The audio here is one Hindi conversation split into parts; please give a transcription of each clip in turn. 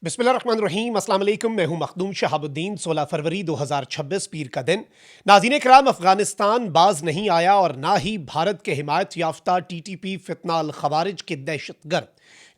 बिस्मिल्लाहिर्रहमानिर्रहीम, अस्सलाम वालेकुम। मैं हूं मखदूम शहाबुद्दीन। 16 फरवरी 2026 पीर का दिन। नाज़रीन कराम, अफगानिस्तान बाज नहीं आया और ना ही भारत के हिमायत याफ्ता टीटीपी फितना अल खवारिज के दहशतगर्द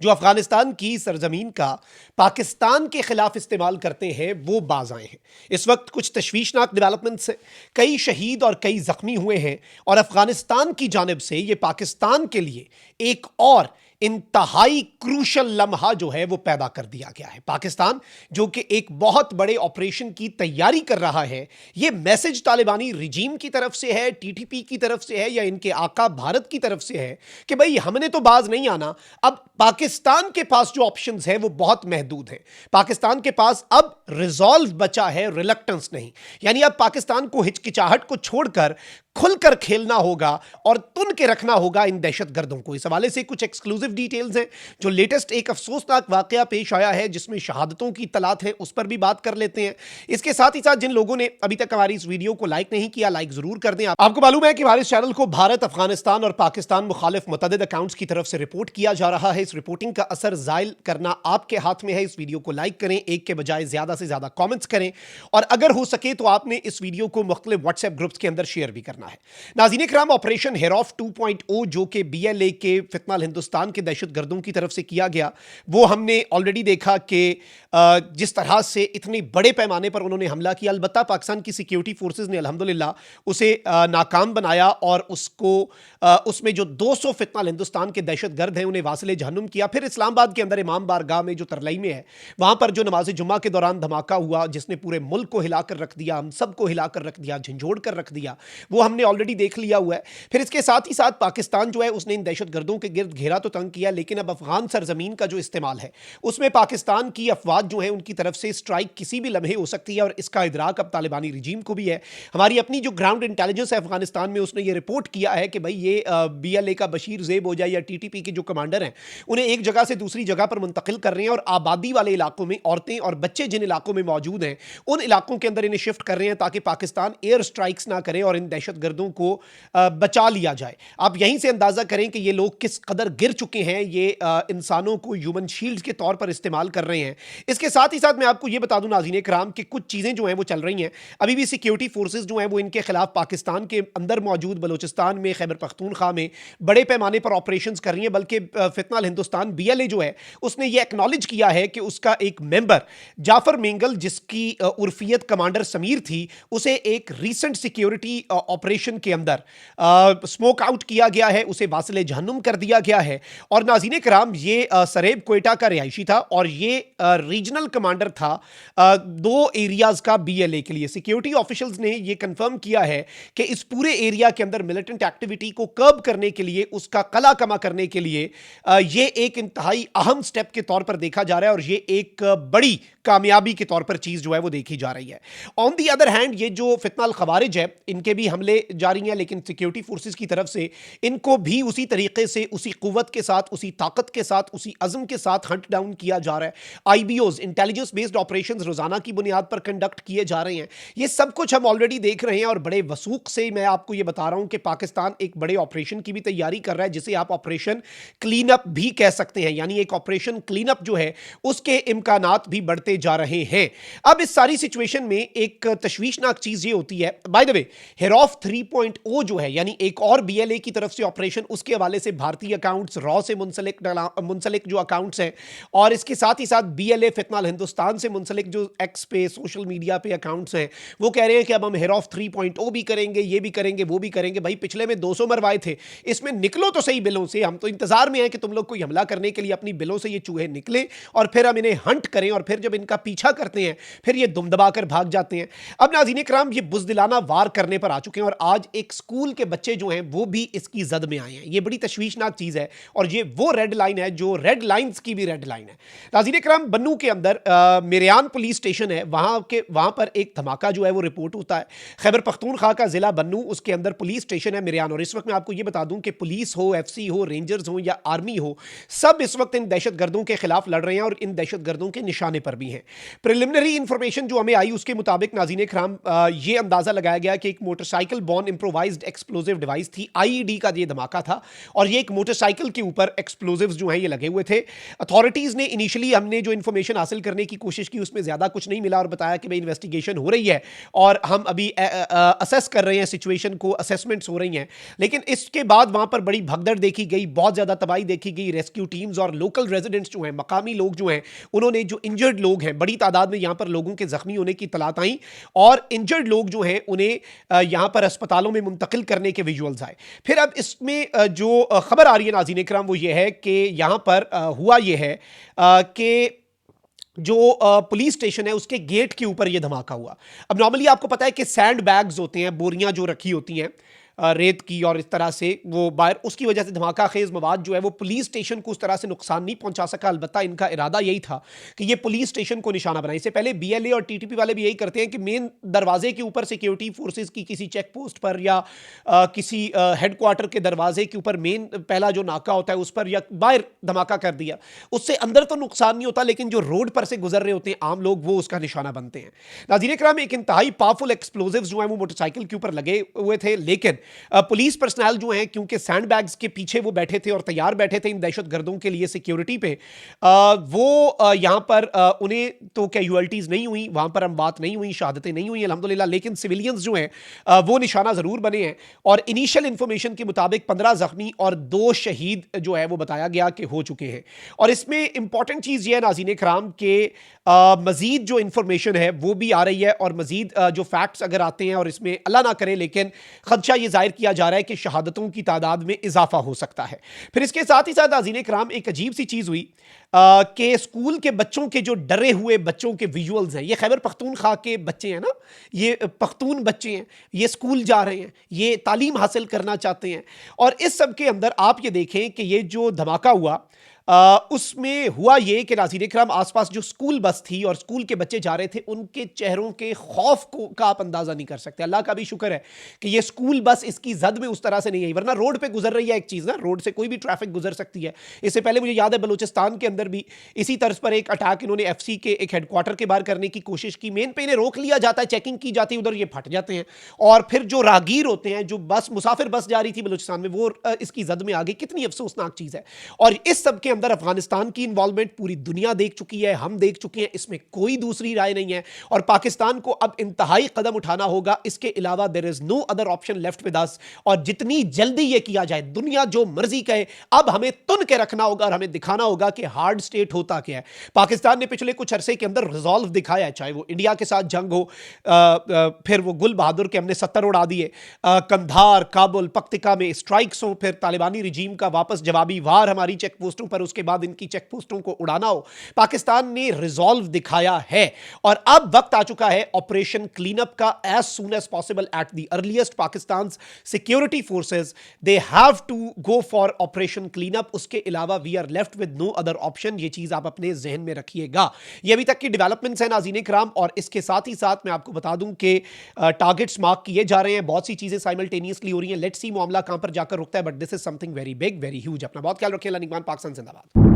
जो अफगानिस्तान की सरजमीन का पाकिस्तान के खिलाफ इस्तेमाल करते हैं वो बाज आए हैं। इस वक्त कुछ तशवीशनाक डेवलपमेंट्स हैं, कई शहीद और कई जख्मी हुए हैं और अफगानिस्तान की जानिब से ये पाकिस्तान के लिए एक और इंतहाई क्रूशल लम्हा जो है वो पैदा कर दिया गया है। पाकिस्तान जो कि एक बहुत बड़े ऑपरेशन की तैयारी कर रहा है, ये मैसेज तालिबानी रिजीम की तरफ से है, टीटीपी की तरफ से है या इनके आका भारत की तरफ से है कि भाई हमने तो बाज नहीं आना। अब पाकिस्तान के पास जो ऑप्शंस है वो बहुत महदूद है। पाकिस्तान के पास अब रिजॉल्व बचा है, रिलक्टेंस नहीं। यानी अब पाकिस्तान को हिचकिचाहट को छोड़कर खुलकर खेलना होगा और तुन के रखना होगा इन दहशतगर्दों को। इस हवाले से कुछ एक्सक्लूसिव डिटेल्स हैं। जो लेटेस्ट एक अफसोसनाक वाकया पेश आया है जिसमें शहादतों की तलात है, उस पर भी बात कर लेते हैं। इसके साथ ही साथ जिन लोगों ने अभी तक हमारी इस वीडियो को लाइक नहीं किया, लाइक जरूर कर दें। आपको मालूम है कि हमारे इस चैनल को भारत, अफगानिस्तान और पाकिस्तान मुखालिफ मुतअद्दिद अकाउंट्स की तरफ से रिपोर्ट किया जा रहा है। इस रिपोर्टिंग का असर जायल करना आपके हाथ में है। इस वीडियो को लाइक करें, एक के बजाय ज्यादा से ज्यादा कॉमेंट्स करें और अगर हो सके तो आपने इस वीडियो को मुख्तलिफ व्हाट्सएप ग्रुप्स के अंदर शेयर भी करना है। नाज़रीन इकराम, ऑपरेशन हेरॉफ 2.0 जो कि बीएलए के फितना हिंदुस्तान के दहशतगर्दों की तरफ से किया गया, वो हमने ऑलरेडी देखा कि जिस तरह से इतने बड़े पैमाने पर उन्होंने हमला किया। अलबत्ता पाकिस्तान की सिक्योरिटी फोर्सेस ने अल्हम्दुलिल्लाह उसे नाकाम बनाया और उसको उसमें जो 200 फितना हिंदुस्तान के दहशतगर्द हैं उन्हें वासिले जहन्नुम किया। फिर इस्लामाबाद के अंदर इमाम बारगाह में जो तरलई में है, वहां पर जो नमाज जुम्मा के दौरान धमाका हुआ जिसने पूरे मुल्क को हिलाकर रख दिया, हम सबको हिलाकर रख दिया, झंझोड़ कर रख दिया, वो हमने ऑलरेडी देख लिया हुआ है। फिर इसके साथ ही साथ पाकिस्तान जो है उसने इन दहशतगर्दों के गिर्द घेरा तो तंग किया, लेकिन अब अफगान सरजमीन का जो इस्तेमाल है उसमें पाकिस्तान की अफवाज जो है उनकी तरफ से स्ट्राइक किसी भी लम्हे हो सकती है और इसका इदराक अब तालिबानी रिजीम को भी है। हमारी अपनी जो ग्राउंड इंटेलिजेंस है अफगानिस्तान में, उसने ये रिपोर्ट किया है कि भाई ये बीएलए का बशीर ज़ेब हो जाए या टीटीपी के जो कमांडर हैं उन्हें एक जगह से दूसरी जगह पर मुंतकिल कर रहे हैं और आबादी वाले इलाकों में औरतें और बच्चे जिन इलाकों में मौजूद हैं उन इलाकों के अंदर इन्हें शिफ्ट कर रहे हैं ताकि पाकिस्तान एयर स्ट्राइक्स ना करे और इन दहशतगर्दों को बचा लिया जाए। आप यहीं से अंदाजा करें कि ये लोग किस कदर गिर चुके हैं, ये इंसानों को ह्यूमन शील्ड के तौर पर इस्तेमाल कर रहे हैं। इसके साथ ही साथ मैं आपको ये बता दूं नाज़रीन कराम कि कुछ चीज़ें जो हैं वो चल रही हैं। अभी भी सिक्योरिटी फोर्सेस जो हैं वो इनके खिलाफ पाकिस्तान के अंदर मौजूद बलूचिस्तान में, खैबर पख्तूनख्वा में बड़े पैमाने पर ऑपरेशंस कर रही हैं। बल्कि फितना हिंदुस्तान बीएलए जो है उसने ये एक्नॉलेज किया है कि उसका एक मेंबर जाफर मेंगल, जिसकी उर्फियत कमांडर समीर थी, उसे एक रीसेंट सिक्योरिटी ऑपरेशन के अंदर स्मोक आउट किया गया है, उसे वासिले जहन्नुम कर दिया गया है। और नाज़रीन कराम, ये सरेब क्वेटा का रिहायशी था और ये रीजनल कमांडर था 2 एरियाज का बीएलए के लिए। सिक्योरिटी ऑफिशियल्स ने ये कंफर्म किया है कि इस पूरे एरिया के अंदर मिलिटेंट एक्टिविटी को कर्ब करने के लिए, उसका कला कमा करने के लिए ये एक इंतहाई अहम स्टेप के तौर पर देखा जा रहा है और ये एक बड़ी कामयाबी के तौर पर चीज जो है वो देखी जा रही है। ऑन दी अदर हैंड, ये जो फितना अल खवारिज है इनके भी हमले जारी हैं, लेकिन सिक्योरिटी फोर्सेस की तरफ से इनको भी उसी तरीके से, उसी कुव्वत के साथ, उसी ताकत के साथ, उसी अज़म के साथ हंट डाउन किया जा रहा है। आईबीओज, इंटेलिजेंस बेस्ड ऑपरेशंस रोजाना की बुनियाद पर कंडक्ट किए जा रहे हैं। ये सब कुछ हम ऑलरेडी देख रहे हैं और बड़े वसूख से मैं आपको ये बता रहा हूं कि पाकिस्तान एक बड़े ऑपरेशन की भी तैयारी कर रहा है जिसे आप ऑपरेशन क्लीन अप भी कह सकते हैं। यानी एक ऑपरेशन क्लीन अप जो है उसके इम्कानात भी बढ़ते जा रहे हैं। अब इस सारी सिचुएशन में एक तशवीशनाक चीज ये होती है, बाय द वे हेरॉफ 3.0 जो है यानी एक और बीएलए की तरफ से ऑपरेशन, उसके हवाले से भारतीय अकाउंट्स, रॉ से मुंसलिक जो अकाउंट्स हैं और इसके साथ ही साथ बीएलए फितना हिंदुस्तान से मुंसलिक जो एक्स पे, सोशल मीडिया पे अकाउंट्स हैं, वो कह रहे हैं कि अब हम हेरॉफ 3.0 भी करेंगे, ये भी करेंगे, वो भी करेंगे। भाई पिछले में 200 मरवाए थे, इसमें निकलो तो सही बिलों से। हम तो इंतजार में हैं कि तुम लोग कोई हमला करने के लिए अपनी बिलों से ये चूहे निकले और फिर हम इन्हें हंट करें और फिर जब इनका पीछा करते हैं फिर ये दुम दबा कर भाग जाते हैं। अब नाज़रीन कराम, ये बुज़दिलाना वार करने पर आ चुके हैं और आज एक स्कूल के बच्चे जो हैं वो भी इसकी जद में आए हैं। ये बड़ी तशवीशनाक चीज़ है और ये वो रेड लाइन है जो रेड लाइन्स की भी रेड लाइन है। नाज़रीन कराम, बन्नू के अंदर मिरियान पुलिस स्टेशन है, वहां पर एक धमाका जो है वो रिपोर्ट होता है। खैबर पख्तूनख्वा का जिला बन्नू, उसके अंदर पुलिस स्टेशन है मिरियान। और इस वक्त मैं आपको ये बता दूं कि पुलिस हो, एफसी हो, रेंजर्स हो या आर्मी हो, सब इस वक्त इन दहशतगर्दों के खिलाफ लड़ रहे हैं और इन दहशतगर्दों के निशाने पर भी हैं। प्रिलिमिनरी इंफॉर्मेशन जो हमें आई उसके मुताबिक नाज़रीन कराम, ये अंदाजा लगाया गया कि एक motorcycle born improvised explosive device थी, आईईडी का ये धमाका था, और ये एक मोटरसाइकिल के ऊपर एक्सप्लोजिव्स जो हैं ये लगे हुए थे। अथॉरिटीज ने इनिशियली, हमने जो इन्फॉर्मेशन हासिल करने की कोशिश की उसमें ज्यादा कुछ नहीं मिला और बताया कि भाई इन्वेस्टिगेशन हो रही है और हम अभी असेस कर रहे हैं सिचुएशन को, असेसमेंट्स हो रही हैं। लेकिन इसके बाद वहां पर बड़ी भगदड़ देखी गई, बहुत ज्यादा तबाही देखी गई। रेस्क्यू टीम्स और लोकल रेजिडेंट्स जो हैं, मकामी लोग जो हैं, उन्होंने जो इंजर्ड लोग हैं, बड़ी तादाद में यहां पर लोगों के जख्मी होने की तलात आई और इंजर्ड लोग जो हैं उन्हें यहां पर अस्पतालों में मुंतकिल करने के विजुअल्स आए। फिर अब इसमें जो खबर आ रही है नाज़रीन इकराम वो ये है कि यहां पर हुआ ये है कि जो पुलिस स्टेशन है उसके गेट के ऊपर यह धमाका हुआ। अब नॉर्मली आपको पता है कि सैंड बैग्स होते हैं, बोरियां जो रखी होती हैं रेत की और इस तरह से वो बाहर, उसकी वजह से धमाका खेज मवाद जो है वो पुलिस स्टेशन को उस तरह से नुकसान नहीं पहुंचा सका। अलबत्ता इनका इरादा यही था कि ये पुलिस स्टेशन को निशाना बनाए। इससे पहले बीएलए और टीटीपी वाले भी यही करते हैं कि मेन दरवाजे के ऊपर सिक्योरिटी फोर्सेज की किसी चेक पोस्ट पर या किसी हेडक्वार्टर के दरवाजे के ऊपर मेन पहला जो नाका होता है उस पर या बाहर धमाका कर दिया। उससे अंदर तो नुकसान नहीं होता, लेकिन जो रोड पर से गुजर रहे होते हैं आम लोग वो उसका निशाना बनते हैं। नाज़रीन इकराम, एक इंतहाई पावरफुल एक्सप्लोजिव्स जो है वो मोटरसाइकिल के ऊपर लगे हुए थे, लेकिन पुलिस पर्सनल जो हैं क्योंकि सैंड बैग्स के पीछे वो बैठे थे और तैयार बैठे थे इन दहशतगर्दों के लिए सिक्योरिटी पे, वो यहां पर उन्हें तो कैजुअलिटीज नहीं हुई, वहां पर हम बात नहीं हुई, शहादतें नहीं हुई अल्हम्दुलिल्लाह, लेकिन सिविलियंस जो हैं वो निशाना जरूर बने हैं। और इनिशियल इंफॉर्मेशन के मुताबिक 15 जख्मी और 2 शहीद जो है वो बताया गया कि हो चुके हैं। और इसमें इंपॉर्टेंट चीज ये है नाज़रीन इकराम के मजीद जो इंफॉर्मेशन है वो भी आ रही है और मजीद जो फैक्ट्स अगर आते हैं और इसमें अल्लाह ना करे लेकिन खदशा ये जाहिर किया जा रहा है कि शहादतों की तादाद में इजाफा हो सकता है। फिर इसके साथ ही साथ नाज़रीन इकराम एक अजीब सी चीज हुई कि स्कूल के बच्चों के जो डरे हुए बच्चों के विजुअल्स हैं, ये खैबर पख्तूनख्वा के बच्चे हैं ना, ये पख्तून बच्चे हैं, ये स्कूल जा रहे हैं, ये तालीम हासिल करना चाहते हैं। और इस सब के अंदर आप ये देखें कि ये जो धमाका हुआ उसमें हुआ ये कि नाज़रीन इकराम आसपास जो स्कूल बस थी और स्कूल के बच्चे जा रहे थे उनके चेहरों के खौफ को का आप अंदाजा नहीं कर सकते। अल्लाह का भी शुक्र है कि ये स्कूल बस इसकी जद में उस तरह से नहीं आई, वरना रोड पे गुजर रही है एक चीज़ ना, रोड से कोई भी ट्रैफिक गुजर सकती है। इससे पहले मुझे याद है बलूचिस्तान के अंदर भी इसी तर्ज पर एक अटैक इन्होंने एफसी के एक हेडक्वार्टर के बाहर करने की कोशिश की, मेन पे इन्हें रोक लिया जाता है, चेकिंग की जाती है, उधर ये फट जाते हैं और फिर जो राहगीर होते हैं, जो बस मुसाफिर बस जा रही थी बलूचिस्तान में, वो इसकी जद में आ गई। कितनी अफसोसनाक चीज़ है। और इस सब के अंदर अफगानिस्तान की इन्वॉल्वमेंट पूरी दुनिया देख चुकी है, हम देख चुके हैं, इसमें कोई दूसरी राय नहीं है और पाकिस्तान को अब इंतहाई कदम उठाना होगा। इसके अलावा there is no other option left with us और जितनी जल्दी यह किया जाए, दुनिया जो मर्जी कहे, अब हमें तुन के रखना होगा और हमें दिखाना होगा कि हार्ड स्टेट होता क्या है। पाकिस्तान ने पिछले कुछ अरसे के अंदर रिजॉल्व दिखाया है, चाहे वो इंडिया के साथ जंग हो, फिर वो गुल बहादुर के हमने 70 उड़ा दिए, कंधार, काबुल, पख्तिका में स्ट्राइक्स हो, फिर तालिबानी रिजीम का वापस जवाबी वार हमारी चेक पोस्टों पर, उसके बाद इनकी चेक पोस्टों को उड़ाना हो, पाकिस्तान ने रिजॉल्व दिखाया है। और अब वक्त आ चुका है ऑपरेशन क्लीन अप का। As soon as possible at the earliest Pakistan security forces they have to go for operation clean up. उसके अलावा we are left with no other option. ये चीज आप अपने जहन में रखिएगा। ये अभी तक की डेवलपमेंट्स हैं नाज़रीन इकराम, और इसके साथ ही साथ मैं आपको बता दूं कि टारगेट्स मार्क किए जा रहे हैं, बहुत सी चीजें साइमल्टेनियसली हो रही हैं। लेट्स सी मामला कहां पर जाकर रुकता है, but this is something very big, very huge. अपना बहुत ख्याल रखिए। निगमान, पाकिस्तान जिंदाबाद।